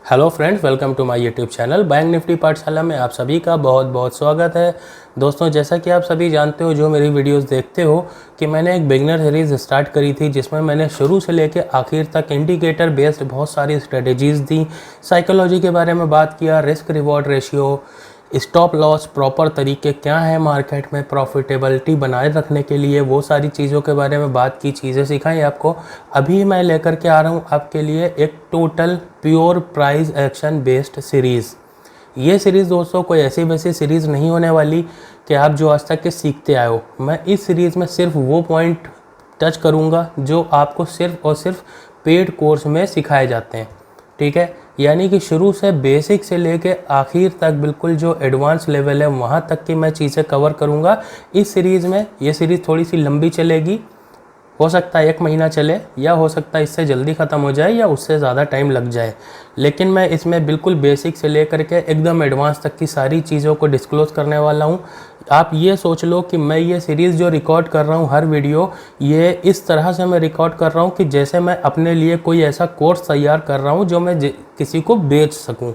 Hello friends, welcome to my YouTube channel bank nifty Pathshala में आप सभी का बहुत बहुत स्वागत है। दोस्तों, जैसा कि आप सभी जानते हो, जो मेरी वीडियोस देखते हो, कि मैंने एक बिगनर सीरीज़ स्टार्ट करी थी जिसमें मैंने शुरू से लेकर आखिर तक इंडिकेटर बेस्ड बहुत सारी स्ट्रेटेजीज़ दी, साइकोलॉजी के बारे में बात किया, risk reward ratio, stop loss proper तरीके क्या है मार्केट में प्रॉफिटेबिलिटी बनाए रखने के लिए, वो सारी चीज़ों के बारे में बात की, चीज़ें सिखाई आपको। अभी मैं लेकर के आ रहा हूँ आपके लिए एक total pure price action based series. ये सीरीज़ दोस्तों कोई ऐसी वैसी सीरीज़ नहीं होने वाली कि आप जो आज तक के सीखते आए हो। मैं इस सीरीज़ में सिर्फ वो पॉइंट टच करूँगा जो आपको सिर्फ और सिर्फ पेड कोर्स में सिखाए जाते हैं, ठीक है। यानी कि शुरू से बेसिक से लेके आखिर तक बिल्कुल जो एडवांस लेवल है वहाँ तक की मैं चीज़ें कवर करूँगा इस सीरीज़ में। ये सीरीज़ थोड़ी सी लंबी चलेगी, हो सकता है 1 महीना चले, या हो सकता है इससे जल्दी ख़त्म हो जाए या उससे ज़्यादा टाइम लग जाए। लेकिन मैं इसमें बिल्कुल बेसिक से लेकर के एकदम एडवांस तक की सारी चीज़ों को डिस्क्लोज़ करने वाला हूँ। आप ये सोच लो कि मैं ये सीरीज़ जो रिकॉर्ड कर रहा हूँ, हर वीडियो ये इस तरह से मैं रिकॉर्ड कर रहा हूँ कि जैसे मैं अपने लिए कोई ऐसा कोर्स तैयार कर रहा हूँ जो मैं किसी को बेच सकूँ।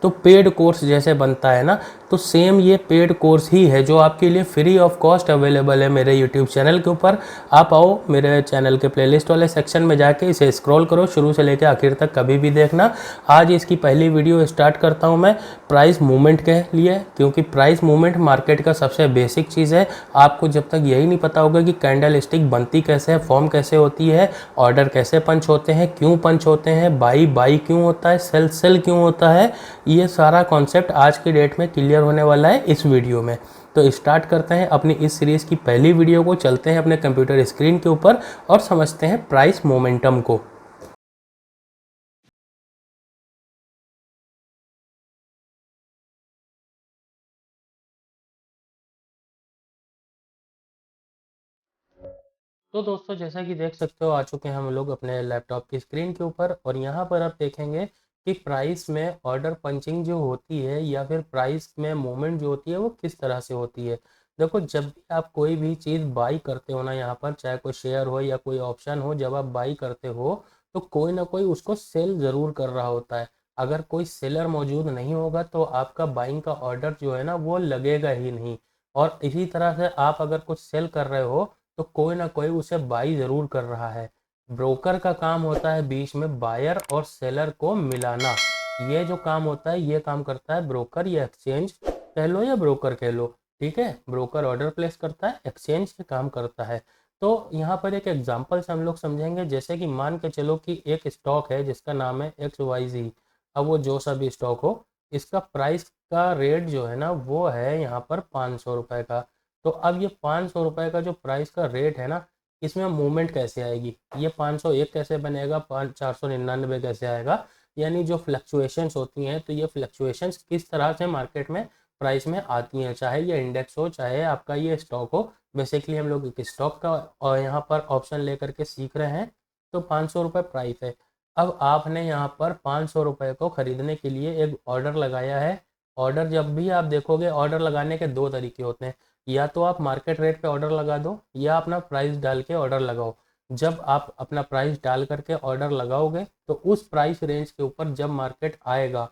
तो पेड कोर्स जैसे बनता है ना, तो सेम ये पेड कोर्स ही है जो आपके लिए फ्री ऑफ कॉस्ट अवेलेबल है मेरे यूट्यूब चैनल के ऊपर। आप आओ मेरे चैनल के प्लेलिस्ट वाले सेक्शन में जाके इसे स्क्रॉल करो, शुरू से लेकर आखिर तक कभी भी देखना। आज इसकी पहली वीडियो स्टार्ट करता हूँ मैं प्राइस मूवमेंट के लिए, क्योंकि प्राइस मूवमेंट मार्केट का सबसे बेसिक चीज़ है। आपको जब तक यही नहीं पता होगा कि कैंडल स्टिक बनती कैसे है, फॉर्म कैसे होती है, ऑर्डर कैसे पंच होते हैं, क्यों पंच होते हैं, बाई बाई क्यों होता है, सेल सेल क्यों होता है, ये सारा कॉन्सेप्ट आज की डेट में क्लियर होने वाला है इस वीडियो में। तो स्टार्ट करते हैं अपनी इस सीरीज़ की पहली वीडियो को, चलते हैं अपने कंप्यूटर स्क्रीन के ऊपर और समझते हैं प्राइस मोमेंटम को। तो दोस्तों, जैसा कि देख सकते हो, आ चुके हैं हम लोग अपने लैपटॉप की स्क्रीन के ऊपर, और यहाँ पर आप देखेंगे कि प्राइस में ऑर्डर पंचिंग जो होती है या फिर प्राइस में मूवमेंट जो होती है वो किस तरह से होती है। देखो, जब भी आप कोई भी चीज़ बाई करते हो ना, यहाँ पर चाहे कोई शेयर हो या कोई ऑप्शन हो, जब आप बाई करते हो तो कोई ना कोई उसको सेल ज़रूर कर रहा होता है। अगर कोई सेलर मौजूद नहीं होगा तो आपका बाइंग का ऑर्डर जो है ना वो लगेगा ही नहीं। और इसी तरह से आप अगर कुछ सेल कर रहे हो तो कोई ना कोई उसे बाई ज़रूर कर रहा है। ब्रोकर का काम होता है बीच में बायर और सेलर को मिलाना। ये जो काम होता है ये काम करता है ब्रोकर या एक्सचेंज कह लो या ब्रोकर कह लो, ठीक है। ब्रोकर ऑर्डर प्लेस करता है, एक्सचेंज के काम करता है। तो यहाँ पर एक एग्जांपल से हम लोग समझेंगे, जैसे कि मान के चलो कि एक स्टॉक है जिसका नाम है XYZ। अब वो जो सा भी स्टॉक हो, इसका प्राइस का रेट जो है ना वो है यहाँ पर 500 रुपये का। तो अब ये 500 रुपये का जो प्राइस का रेट है ना, इसमें मूवमेंट कैसे आएगी, ये 501 कैसे बनेगा, 499 कैसे आएगा। यानी जो फ्लक्चुएशंस होती हैं, तो ये फ्लक्चुएशंस किस तरह से मार्केट में प्राइस में आती हैं, चाहे ये इंडेक्स हो चाहे आपका ये स्टॉक हो। बेसिकली हम लोग एक स्टॉक का और यहाँ पर ऑप्शन लेकर के सीख रहे हैं। तो 500 रुपये प्राइस है। अब आपने यहाँ पर 500 रुपये को ख़रीदने के लिए एक ऑर्डर लगाया है। ऑर्डर जब भी आप देखोगे, ऑर्डर लगाने के दो तरीके होते हैं। या तो आप मार्केट रेट पे ऑर्डर लगा दो या अपना प्राइस डाल के ऑर्डर लगाओ। जब आप अपना प्राइस डाल करके ऑर्डर लगाओगे तो उस प्राइस रेंज के ऊपर जब मार्केट आएगा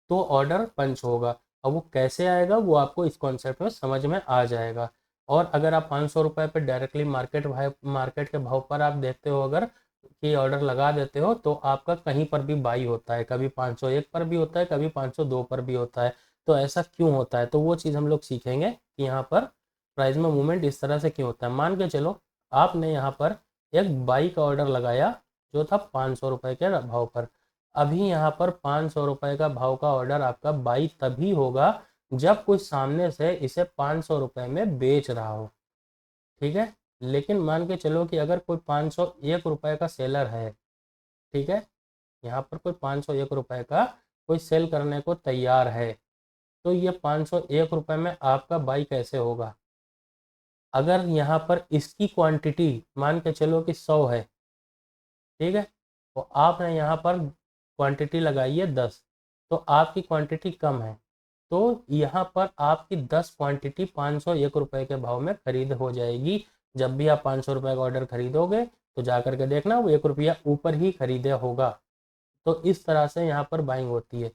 तो ऑर्डर पंच होगा। अब वो कैसे आएगा वो आपको इस कॉन्सेप्ट में समझ में आ जाएगा। और अगर आप 500 रुपये पर डायरेक्टली मार्केट के भाव पर आप देखते हो, अगर कि ऑर्डर लगा देते हो, तो आपका कहीं पर भी बाई होता है, कभी 501 पर भी होता है, कभी 502 पर भी होता है। तो ऐसा क्यों होता है, तो वो चीज़ हम लोग सीखेंगे कि यहाँ पर प्राइस में मूवमेंट इस तरह से क्यों होता है। मान के चलो आपने यहाँ पर एक बाई का ऑर्डर लगाया जो था 500 रुपये के भाव पर। अभी यहाँ पर 500 रुपये का भाव का ऑर्डर आपका बाई तभी होगा जब कोई सामने से इसे 500 रुपये में बेच रहा हो, ठीक है। लेकिन मान के चलो कि अगर कोई 501 रुपये का सेलर है, ठीक है, यहाँ पर कोई 501 रुपये का कोई सेल करने को तैयार है, तो ये 501 रुपये में आपका बाई कैसे होगा। अगर यहाँ पर इसकी क्वांटिटी मान के चलो कि 100 है, ठीक है, तो आपने यहाँ पर क्वांटिटी लगाई है 10, तो आपकी क्वांटिटी कम है। तो यहाँ पर आपकी 10 क्वांटिटी 501 रुपये के भाव में खरीद हो जाएगी। जब भी आप 500 रुपये का ऑर्डर खरीदोगे तो जा करके देखना वो 1 रुपया ऊपर ही खरीदे होगा। तो इस तरह से यहाँ पर बाइंग होती है।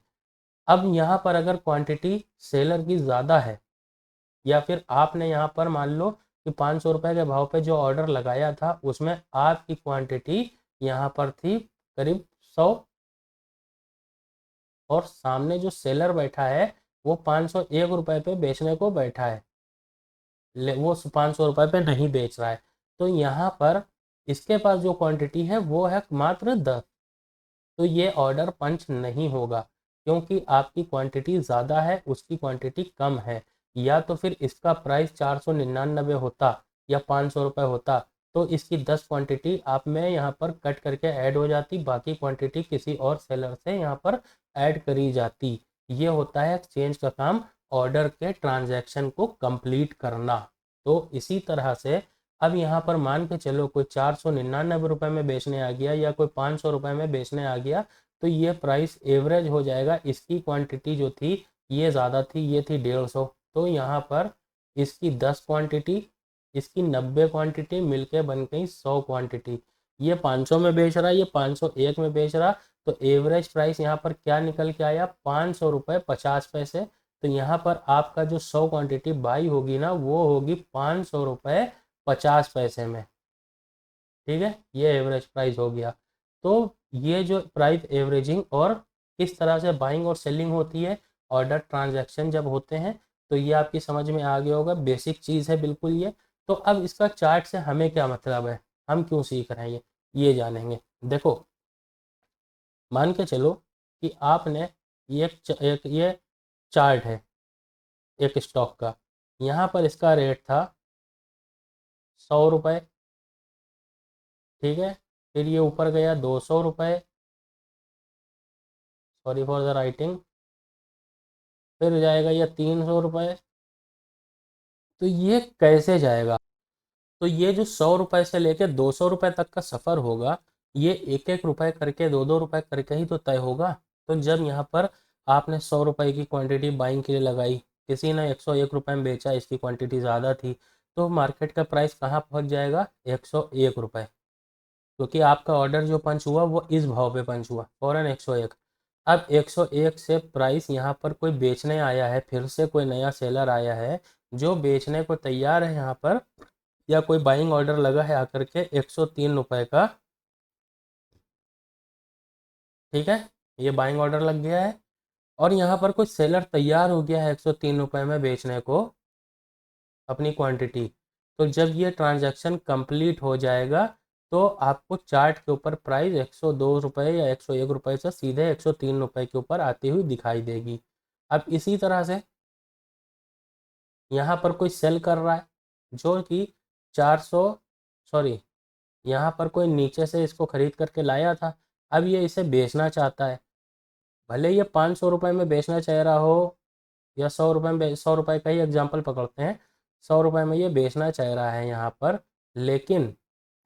अब यहाँ पर अगर क्वांटिटी सेलर की ज़्यादा है, या फिर आपने यहाँ पर मान लो कि 500 रुपये के भाव पे जो ऑर्डर लगाया था उसमें आपकी क्वांटिटी यहाँ पर थी करीब 100, और सामने जो सेलर बैठा है वो 501 रुपये पे बेचने को बैठा है, वो 500 रुपये पे नहीं बेच रहा है। तो यहाँ पर इसके पास जो क्वांटिटी है वो है मात्र 10, तो ये ऑर्डर पंच नहीं होगा, क्योंकि आपकी क्वांटिटी ज़्यादा है उसकी क्वांटिटी कम है। या तो फिर इसका प्राइस 499 होता या 500 रुपये होता, तो इसकी 10 क्वांटिटी आप में यहाँ पर कट करके ऐड हो जाती, बाकी क्वांटिटी किसी और सेलर से यहाँ पर ऐड करी जाती। ये होता है एक्सचेंज का काम, ऑर्डर के ट्रांजैक्शन को कंप्लीट करना। तो इसी तरह से अब यहाँ पर मान के चलो कोई 499 रुपये में बेचने आ गया या कोई 500 रुपये में बेचने आ गया, तो ये प्राइस एवरेज हो जाएगा। इसकी क्वांटिटी जो थी ये ज़्यादा थी, ये थी 150, तो यहाँ पर इसकी 10 क्वांटिटी, इसकी 90 क्वांटिटी मिलके बन गई 100 क्वांटिटी। ये 500 में बेच रहा है, ये 501 में बेच रहा, तो एवरेज प्राइस यहाँ पर क्या निकल के आया, 500 रुपये 50 पैसे। तो यहाँ पर आपका जो 100 क्वांटिटी बाई होगी ना वो होगी 500 रुपये 50 पैसे में। ठीक है, ये एवरेज प्राइस हो गया। तो ये जो प्राइस एवरेजिंग और किस तरह से बाइंग और सेलिंग होती है ऑर्डर ट्रांजैक्शन जब होते हैं, तो ये आपकी समझ में आ गया होगा, बेसिक चीज़ है बिल्कुल ये। तो अब इसका चार्ट से हमें क्या मतलब है, हम क्यों सीख रहे हैं ये जानेंगे। देखो, मान के चलो कि आपने ये चार्ट है एक स्टॉक का, यहाँ पर इसका रेट था 100 रुपये, ठीक है, फिर ये ऊपर गया 200 रुपये, सॉरी फॉर द राइटिंग, फिर जाएगा ये 300 रुपये। तो ये कैसे जाएगा, तो ये जो 100 रुपये से लेकर 200 रुपये तक का सफ़र होगा, ये एक एक रुपये करके 2-2 रुपये करके ही तो तय होगा। तो जब यहाँ पर आपने 100 रुपये की क्वांटिटी बाइंग के लिए लगाई, किसी ने 101 रुपये में बेचा, इसकी क्वांटिटी ज़्यादा थी, तो मार्केट का प्राइस कहाँ पहुँच जाएगा, 101 रुपये, क्योंकि आपका ऑर्डर जो पंच हुआ वो इस भाव पे पंच हुआ, फ़ौरन 101। अब 101 से प्राइस यहाँ पर कोई बेचने आया है, फिर से कोई नया सेलर आया है जो बेचने को तैयार है यहाँ पर, या कोई बाइंग ऑर्डर लगा है आकर के 103 रुपये का, ठीक है, ये बाइंग ऑर्डर लग गया है, और यहाँ पर कोई सेलर तैयार हो गया है 103 रुपये में बेचने को अपनी क्वांटिटी। तो जब ये ट्रांजैक्शन कंप्लीट हो जाएगा तो आपको चार्ट के ऊपर प्राइस 102 रुपये या 101 रुपये से सीधे 103 रुपये के ऊपर आती हुई दिखाई देगी। अब इसी तरह से यहाँ पर कोई सेल कर रहा है जो कि 400, सॉरी, यहाँ पर कोई नीचे से इसको ख़रीद करके लाया था, अब ये इसे बेचना चाहता है, भले ये 500 रुपये में बेचना चाह रहा हो या 100 रुपये में, 100 रुपये का ही एग्जांपल पकड़ते हैं, 100 रुपये में ये बेचना चाह रहा है यहाँ पर, लेकिन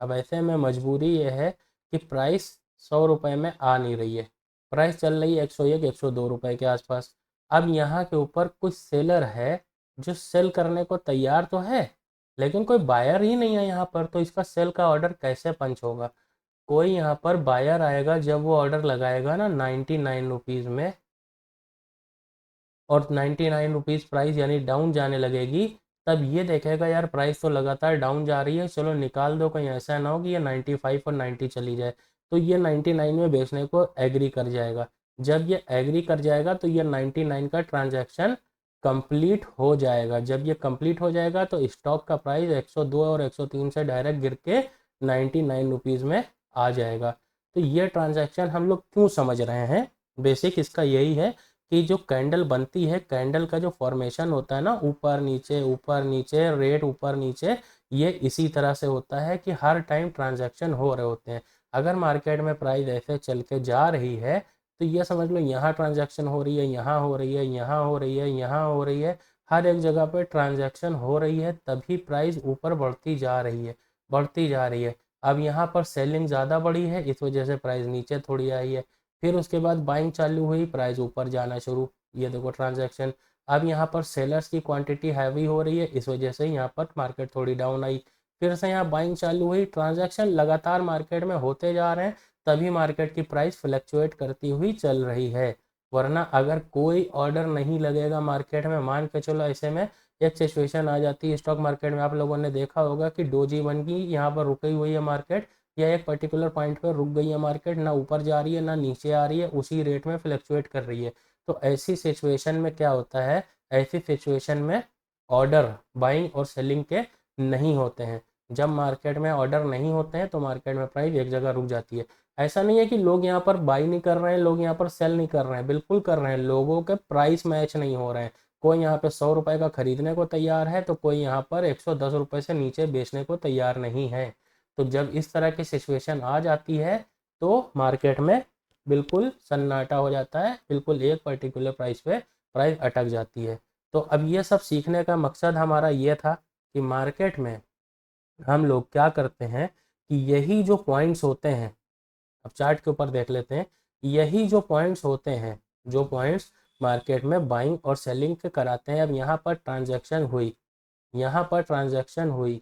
अब ऐसे में मजबूरी ये है कि प्राइस 100 रुपये में आ नहीं रही है, प्राइस चल रही है 101 102 रुपये के आसपास। अब यहाँ के ऊपर कुछ सेलर है जो सेल करने को तैयार तो है, लेकिन कोई बायर ही नहीं है यहाँ पर, तो इसका सेल का ऑर्डर कैसे पंच होगा। कोई यहाँ पर बायर आएगा जब वो ऑर्डर लगाएगा ना 99 रुपीज़ में, और 99 रुपीज़ प्राइस यानी डाउन जाने लगेगी, तब ये देखेगा यार प्राइस तो लगातार डाउन जा रही है, चलो निकाल दो, कहीं ऐसा ना हो कि ये 95 और 90 चली जाए, तो ये 99 में बेचने को एग्री कर जाएगा। जब ये एग्री कर जाएगा तो ये 99 का ट्रांजैक्शन कंप्लीट हो जाएगा। जब ये कंप्लीट हो जाएगा तो स्टॉक का प्राइस 102 और 103 से डायरेक्ट गिर के 99 रुपीज़ में आ जाएगा। तो ये ट्रांजैक्शन हम लोग क्यों समझ रहे हैं, बेसिक इसका यही है कि जो कैंडल बनती है, कैंडल का जो फॉर्मेशन होता है ना, ऊपर नीचे रेट ऊपर नीचे, ये इसी तरह से होता है कि हर टाइम ट्रांजैक्शन हो रहे होते हैं। अगर मार्केट में प्राइस ऐसे चल के जा रही है तो ये समझ लो यहाँ ट्रांजैक्शन हो रही है, यहाँ हो रही है, यहाँ हो रही है, यहाँ हो रही है, हर एक जगह पे ट्रांजैक्शन हो रही है, तभी प्राइस ऊपर बढ़ती जा रही है, बढ़ती जा रही है। अब यहाँ पर सेलिंग ज़्यादा बढ़ी है, इस वजह से प्राइस नीचे थोड़ी आई है, फिर उसके बाद बाइंग चालू हुई, प्राइस ऊपर जाना शुरू, ये देखो ट्रांजैक्शन। अब यहाँ पर सेलर्स की क्वांटिटी हैवी हो रही है, इस वजह से यहाँ पर मार्केट थोड़ी डाउन आई, फिर से यहाँ बाइंग चालू हुई, ट्रांजैक्शन लगातार मार्केट में होते जा रहे हैं, तभी मार्केट की प्राइस फ्लक्चुएट करती हुई चल रही है। वरना अगर कोई ऑर्डर नहीं लगेगा मार्केट में, मान के चलो ऐसे में एक सिचुएशन आ जाती है स्टॉक मार्केट में, आप लोगों ने देखा होगा कि डोजी वन की यहाँ पर रुकी हुई है मार्केट, या एक पर्टिकुलर पॉइंट पर रुक गई है मार्केट, ना ऊपर जा रही है ना नीचे आ रही है, उसी रेट में फ्लक्चुएट कर रही है। तो ऐसी सिचुएशन में क्या होता है, ऐसी सिचुएशन में ऑर्डर बाइंग और सेलिंग के नहीं होते हैं। जब मार्केट में ऑर्डर नहीं होते हैं तो मार्केट में प्राइस एक जगह रुक जाती है। ऐसा नहीं है कि लोग यहाँ पर बाई नहीं कर रहे हैं, लोग यहाँ पर सेल नहीं कर रहे हैं, बिल्कुल कर रहे हैं, लोगों के प्राइस मैच नहीं हो रहे हैं। कोई यहाँ पे 100 रुपए का खरीदने को तैयार है तो कोई यहाँ पर 110 रुपए से नीचे बेचने को तैयार नहीं है। तो जब इस तरह की सिचुएशन आ जाती है तो मार्केट में बिल्कुल सन्नाटा हो जाता है, बिल्कुल एक पर्टिकुलर प्राइस पे प्राइस अटक जाती है। तो अब ये सब सीखने का मकसद हमारा ये था कि मार्केट में हम लोग क्या करते हैं कि यही जो पॉइंट्स होते हैं, अब चार्ट के ऊपर देख लेते हैं, यही जो पॉइंट्स होते हैं, जो पॉइंट्स मार्केट में बाइंग और सेलिंग के कराते हैं। अब यहाँ पर ट्रांजैक्शन हुई, यहाँ पर ट्रांजैक्शन हुई,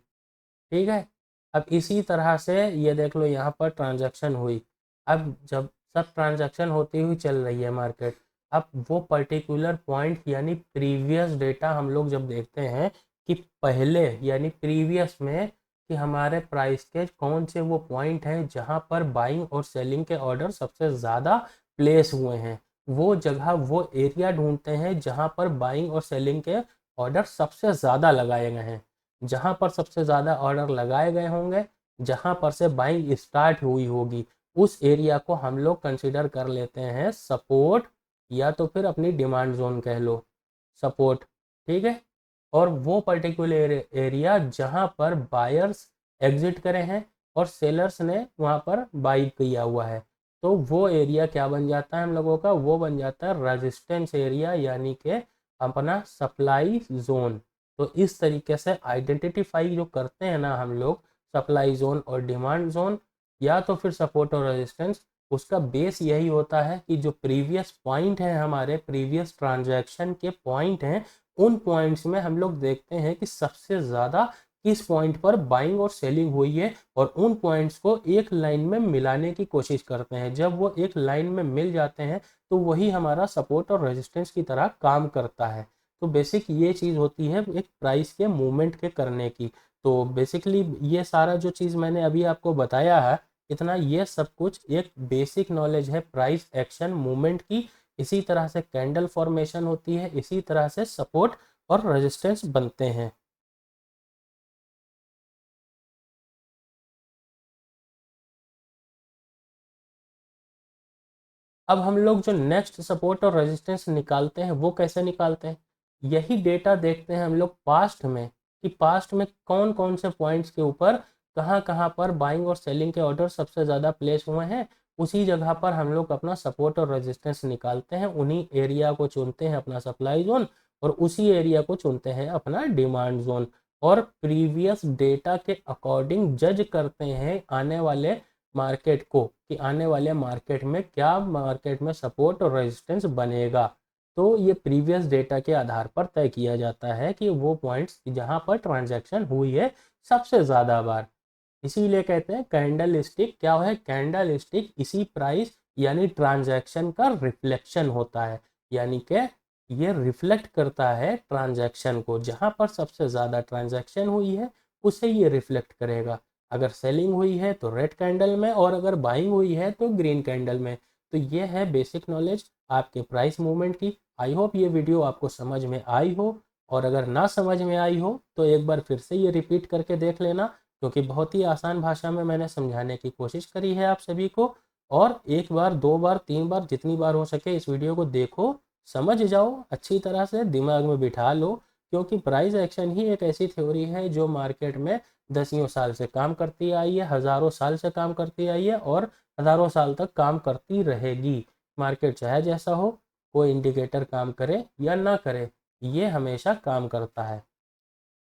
ठीक है। अब इसी तरह से ये देख लो यहाँ पर ट्रांजैक्शन हुई। अब जब सब ट्रांजैक्शन होती हुई चल रही है मार्केट, अब वो पर्टिकुलर पॉइंट यानी प्रीवियस डेटा हम लोग जब देखते हैं कि पहले यानी प्रीवियस में कि हमारे प्राइस के कौन से वो पॉइंट हैं जहाँ पर बाइंग और सेलिंग के ऑर्डर सबसे ज़्यादा प्लेस हुए हैं, वो जगह वो एरिया ढूंढते हैं जहाँ पर बाइंग और सेलिंग के ऑर्डर सबसे ज़्यादा लगाए गए हैं। जहाँ पर सबसे ज़्यादा ऑर्डर लगाए गए होंगे, जहाँ पर से बाइंग स्टार्ट हुई होगी, उस एरिया को हम लोग कंसिडर कर लेते हैं सपोर्ट, या तो फिर अपनी डिमांड जोन कह लो, सपोर्ट, ठीक है। और वो पर्टिकुलर एरिया जहाँ पर बायर्स एग्जिट करे हैं और सेलर्स ने वहाँ पर बाई किया हुआ है, तो वो एरिया क्या बन जाता है हम लोगों का, वो बन जाता है रेजिस्टेंस एरिया, यानी कि अपना सप्लाई जोन। तो इस तरीके से आइडेंटिफाई जो करते हैं ना हम लोग सप्लाई जोन और डिमांड जोन, या तो फिर सपोर्ट और रेजिस्टेंस, उसका बेस यही होता है कि जो प्रीवियस पॉइंट है, हमारे प्रीवियस ट्रांजैक्शन के पॉइंट हैं, उन पॉइंट्स में हम लोग देखते हैं कि सबसे ज़्यादा किस पॉइंट पर बाइंग और सेलिंग हुई है, और उन पॉइंट्स को एक लाइन में मिलाने की कोशिश करते हैं। जब वो एक लाइन में मिल जाते हैं तो वही हमारा सपोर्ट और रेजिस्टेंस की तरह काम करता है। तो बेसिक ये चीज़ होती है एक प्राइस के मूवमेंट के करने की। तो बेसिकली ये सारा जो चीज़ मैंने अभी आपको बताया है, इतना ये सब कुछ एक बेसिक नॉलेज है प्राइस एक्शन मूवमेंट की। इसी तरह से कैंडल फॉर्मेशन होती है, इसी तरह से सपोर्ट और रेजिस्टेंस बनते हैं। अब हम लोग जो नेक्स्ट सपोर्ट और रेजिस्टेंस निकालते हैं वो कैसे निकालते हैं, यही डेटा देखते हैं हम लोग पास्ट में, कि पास्ट में कौन कौन से पॉइंट्स के ऊपर कहाँ कहाँ पर बाइंग और सेलिंग के ऑर्डर सबसे ज़्यादा प्लेस हुए हैं। उसी जगह पर हम लोग अपना सपोर्ट और रेजिस्टेंस निकालते हैं, उन्हीं एरिया को चुनते हैं अपना सप्लाई जोन, और उसी एरिया को चुनते हैं अपना डिमांड जोन, और प्रीवियस डेटा के अकॉर्डिंग जज करते हैं आने वाले मार्केट को, कि आने वाले मार्केट में क्या मार्केट में सपोर्ट और रेजिस्टेंस बनेगा। तो ये प्रीवियस डेटा के आधार पर तय किया जाता है कि वो पॉइंट्स जहाँ पर ट्रांजैक्शन हुई है सबसे ज़्यादा बार। इसीलिए कहते हैं कैंडल स्टिक क्या है, कैंडल स्टिक इसी प्राइस यानी ट्रांजैक्शन का रिफ्लेक्शन होता है, यानी कि ये रिफ्लेक्ट करता है ट्रांजैक्शन को, जहाँ पर सबसे ज़्यादा ट्रांजैक्शन हुई है उसे ये रिफ्लेक्ट करेगा। अगर सेलिंग हुई है तो रेड कैंडल में, और अगर बाइंग हुई है तो ग्रीन कैंडल में। तो ये है बेसिक नॉलेज आपके प्राइस मूवमेंट की। आई होप ये वीडियो आपको समझ में आई हो, और अगर ना समझ में आई हो तो एक बार फिर से ये रिपीट करके देख लेना, क्योंकि बहुत ही आसान भाषा में मैंने समझाने की कोशिश करी है आप सभी को। और एक बार, दो बार, तीन बार, जितनी बार हो सके इस वीडियो को देखो, समझ जाओ, अच्छी तरह से दिमाग में बिठा लो, क्योंकि प्राइस एक्शन ही एक ऐसी थ्योरी है जो मार्केट में दसियों साल से काम करती आई है, हज़ारों साल से काम करती आई है, और हज़ारों साल तक काम करती रहेगी। मार्केट चाहे जैसा हो, कोई इंडिकेटर काम करे या ना करे, ये हमेशा काम करता है।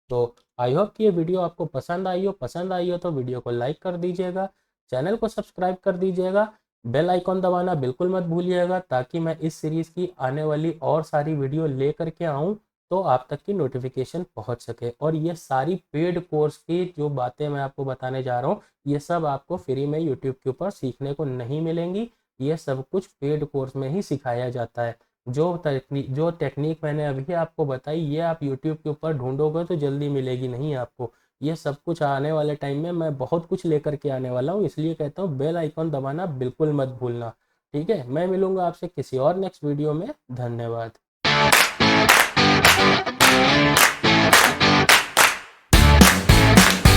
तो आई होप कि ये वीडियो आपको पसंद आई हो तो वीडियो को लाइक कर दीजिएगा, चैनल को सब्सक्राइब कर दीजिएगा, बेल आइकॉन दबाना बिल्कुल मत भूलिएगा, ताकि मैं इस सीरीज़ की आने वाली और सारी वीडियो ले करके आऊँ तो आप तक की नोटिफिकेशन पहुंच सके। और ये सारी पेड कोर्स की जो बातें मैं आपको बताने जा रहा हूँ, ये सब आपको फ्री में यूट्यूब के ऊपर सीखने को नहीं मिलेंगी। ये सब कुछ पेड कोर्स में ही सिखाया जाता है। जो टेक्निक मैंने अभी आपको बताई, ये आप यूट्यूब के ऊपर ढूंढोगे तो जल्दी मिलेगी नहीं आपको। ये सब कुछ आने वाले टाइम में मैं बहुत कुछ लेकर के आने वाला हूँ, इसलिए कहता हूँ बेल आइकॉन दबाना बिल्कुल मत भूलना। ठीक है, मैं मिलूंगा आपसे किसी और नेक्स्ट वीडियो में। धन्यवाद।